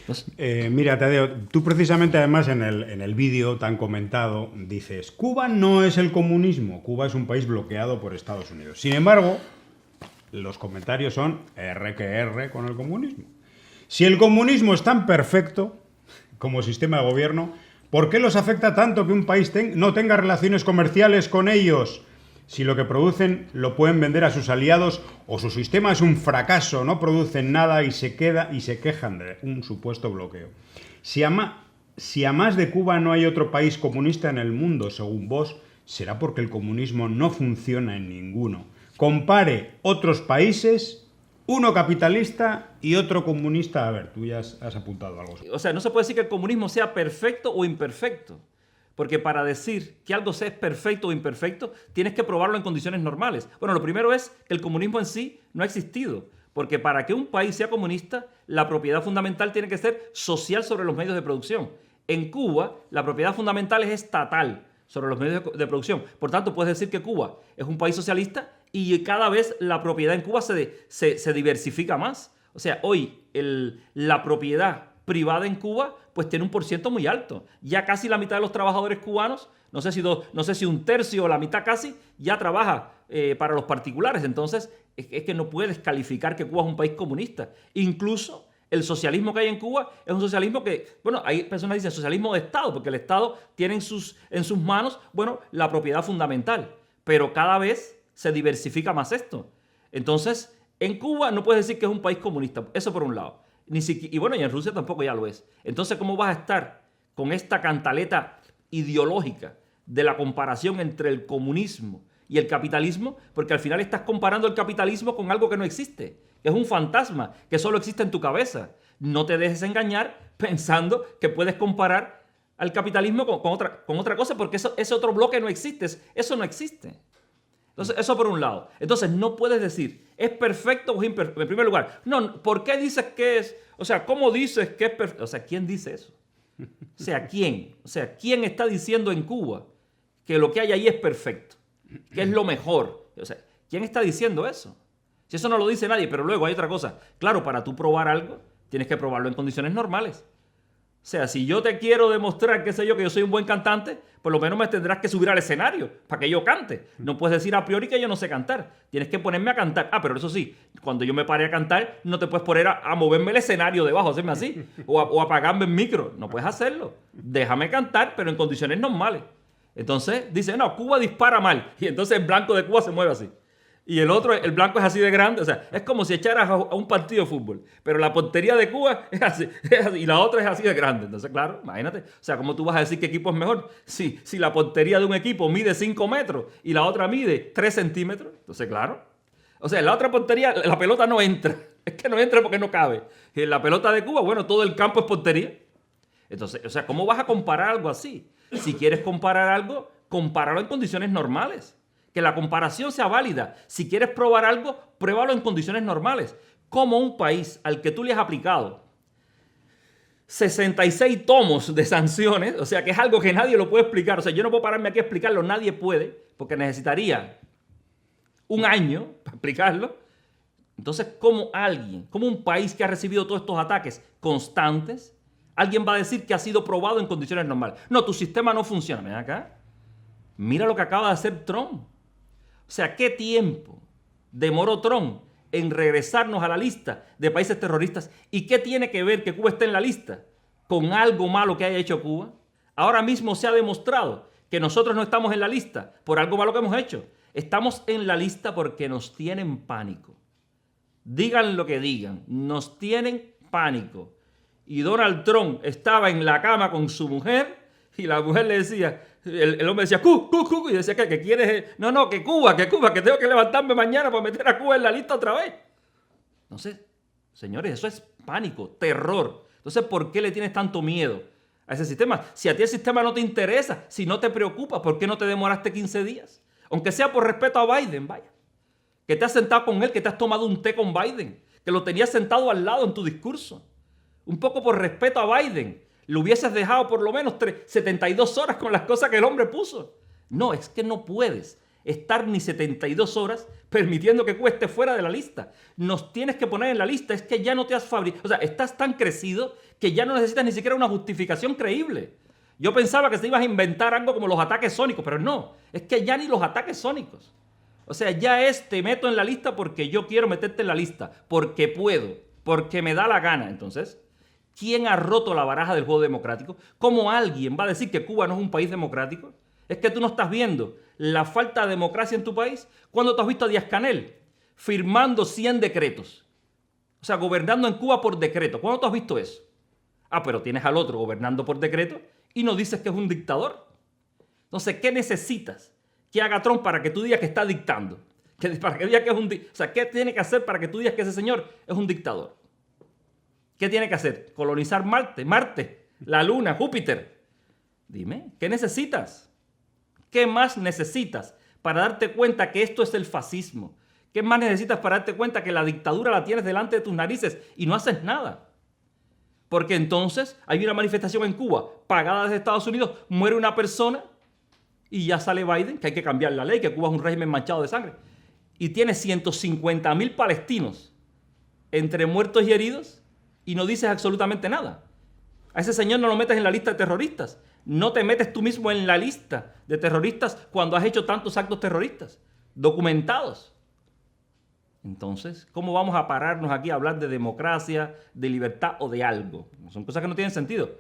Entonces, Mira, Tadeo, tú precisamente además en el vídeo tan comentado dices, Cuba no es el comunismo, Cuba es un país bloqueado por Estados Unidos. Sin embargo, los comentarios son R que R con el comunismo. Si el comunismo es tan perfecto como sistema de gobierno, ¿por qué los afecta tanto que un país no tenga relaciones comerciales con ellos? Si lo que producen lo pueden vender a sus aliados o su sistema es un fracaso, no producen nada y se quejan de un supuesto bloqueo. Si a más de Cuba no hay otro país comunista en el mundo, según vos, será porque el comunismo no funciona en ninguno. Compare otros países, uno capitalista y otro comunista. A ver, tú ya has apuntado algo. o sea, no se puede decir que el comunismo sea perfecto o imperfecto. Porque para decir que algo sea perfecto o imperfecto, tienes que probarlo en condiciones normales. Bueno, lo primero es que el comunismo en sí no ha existido. Porque para que un país sea comunista, la propiedad fundamental tiene que ser social sobre los medios de producción. En Cuba, la propiedad fundamental es estatal sobre los medios de producción. Por tanto, puedes decir que Cuba es un país socialista y cada vez la propiedad en Cuba se diversifica más. O sea, hoy la propiedad privada en Cuba pues tiene un porciento muy alto. Ya casi la mitad de los trabajadores cubanos, no sé si un tercio o la mitad casi, ya trabaja para los particulares. Entonces, es que no puedes calificar que Cuba es un país comunista. Incluso el socialismo que hay en Cuba es un socialismo que, bueno, hay personas que dicen socialismo de Estado, porque el Estado tiene en sus manos, bueno, la propiedad fundamental. Pero cada vez se diversifica más esto. Entonces, en Cuba no puedes decir que es un país comunista. Eso por un lado. Y bueno, y en Rusia tampoco ya lo es. Entonces, ¿cómo vas a estar con esta cantaleta ideológica de la comparación entre el comunismo y el capitalismo? Porque al final estás comparando el capitalismo con algo que no existe. Que es un fantasma, que solo existe en tu cabeza. No te dejes engañar pensando que puedes comparar al capitalismo con otra cosa, porque ese otro bloque no existe. Eso no existe. Entonces, eso por un lado. Entonces, no puedes decir, ¿es perfecto o es imperfecto? En primer lugar, no, ¿por qué dices que es? O sea, ¿cómo dices que es perfecto? O sea, ¿quién dice eso? O sea, ¿quién? O sea, ¿quién está diciendo en Cuba que lo que hay ahí es perfecto? Que es lo mejor. O sea, ¿quién está diciendo eso? Si eso no lo dice nadie, pero luego hay otra cosa. Claro, para tú probar algo, tienes que probarlo en condiciones normales. O sea, si yo te quiero demostrar, qué sé yo, que yo soy un buen cantante, por lo menos me tendrás que subir al escenario para que yo cante. No puedes decir a priori que yo no sé cantar. Tienes que ponerme a cantar. Ah, pero eso sí, cuando yo me pare a cantar, no te puedes poner a moverme el escenario debajo, hacerme así, o apagarme el micro. No puedes hacerlo. Déjame cantar, pero en condiciones normales. Entonces dice, no, Cuba dispara mal. Y entonces el blanco de Cuba se mueve así. Y el otro, el blanco es así de grande. O sea, es como si echaras a un partido de fútbol. Pero la portería de Cuba es así, y la otra es así de grande. Entonces, claro, imagínate. O sea, ¿cómo tú vas a decir qué equipo es mejor? Si la portería de un equipo mide 5 metros y la otra mide 3 centímetros. Entonces, claro. O sea, en la otra portería la pelota no entra. Es que no entra porque no cabe. Y en la pelota de Cuba, bueno, todo el campo es portería. Entonces, o sea, ¿cómo vas a comparar algo así? Si quieres comparar algo, compáralo en condiciones normales. Que la comparación sea válida. Si quieres probar algo, pruébalo en condiciones normales. Como un país al que tú le has aplicado 66 tomos de sanciones, o sea que es algo que nadie lo puede explicar. O sea, yo no puedo pararme aquí a explicarlo, nadie puede, porque necesitaría un año para explicarlo. Entonces, como un país que ha recibido todos estos ataques constantes, alguien va a decir que ha sido probado en condiciones normales? No, tu sistema no funciona. Ven acá. Mira lo que acaba de hacer Trump. O sea, ¿qué tiempo demoró Trump en regresarnos a la lista de países terroristas? ¿Y qué tiene que ver que Cuba esté en la lista con algo malo que haya hecho Cuba? Ahora mismo se ha demostrado que nosotros no estamos en la lista por algo malo que hemos hecho. Estamos en la lista porque nos tienen pánico. Digan lo que digan, nos tienen pánico. Y Donald Trump estaba en la cama con su mujer y la mujer le decía... El hombre decía, y decía que quieres... No, que Cuba, que tengo que levantarme mañana para meter a Cuba en la lista otra vez. Entonces, señores, eso es pánico, terror. Entonces, ¿por qué le tienes tanto miedo a ese sistema? Si a ti el sistema no te interesa, si no te preocupa, ¿por qué no te demoraste 15 días? Aunque sea por respeto a Biden, vaya. Que te has sentado con él, que te has tomado un té con Biden, que lo tenías sentado al lado en tu discurso. Un poco por respeto a Biden. Lo hubieses dejado por lo menos 72 horas con las cosas que el hombre puso. No, es que no puedes. estar ni 72 horas permitiendo que Cuba esté fuera de la lista. Nos tienes que poner en la lista. Es que ya no te has fabricado. O sea, estás tan crecido que ya no necesitas ni siquiera una justificación creíble. Yo pensaba que se ibas a inventar algo como los ataques sónicos, pero no. Es que ya ni los ataques sónicos. O sea, ya te meto en la lista porque yo quiero meterte en la lista. Porque puedo. Porque me da la gana. Entonces, ¿quién ha roto la baraja del juego democrático? ¿Cómo alguien va a decir que Cuba no es un país democrático? Es que tú no estás viendo la falta de democracia en tu país. ¿Cuándo tú has visto a Díaz-Canel firmando 100 decretos? O sea, gobernando en Cuba por decreto. ¿Cuándo tú has visto eso? Ah, pero tienes al otro gobernando por decreto y no dices que es un dictador. Entonces, ¿qué necesitas que haga Trump para que tú digas que está dictando? Para que digas que es un dictador. O sea, ¿qué tiene que hacer para que tú digas que ese señor es un dictador? ¿Qué tiene que hacer? ¿Colonizar Marte, la Luna, Júpiter? Dime, ¿qué necesitas? ¿Qué más necesitas para darte cuenta que esto es el fascismo? ¿Qué más necesitas para darte cuenta que la dictadura la tienes delante de tus narices y no haces nada? Porque entonces hay una manifestación en Cuba pagada desde Estados Unidos, muere una persona y ya sale Biden, que hay que cambiar la ley, que Cuba es un régimen manchado de sangre. Y tiene 150,000 palestinos entre muertos y heridos y no dices absolutamente nada. A ese señor no lo metes en la lista de terroristas. No te metes tú mismo en la lista de terroristas cuando has hecho tantos actos terroristas documentados. Entonces, ¿cómo vamos a pararnos aquí a hablar de democracia, de libertad o de algo? Son cosas que no tienen sentido.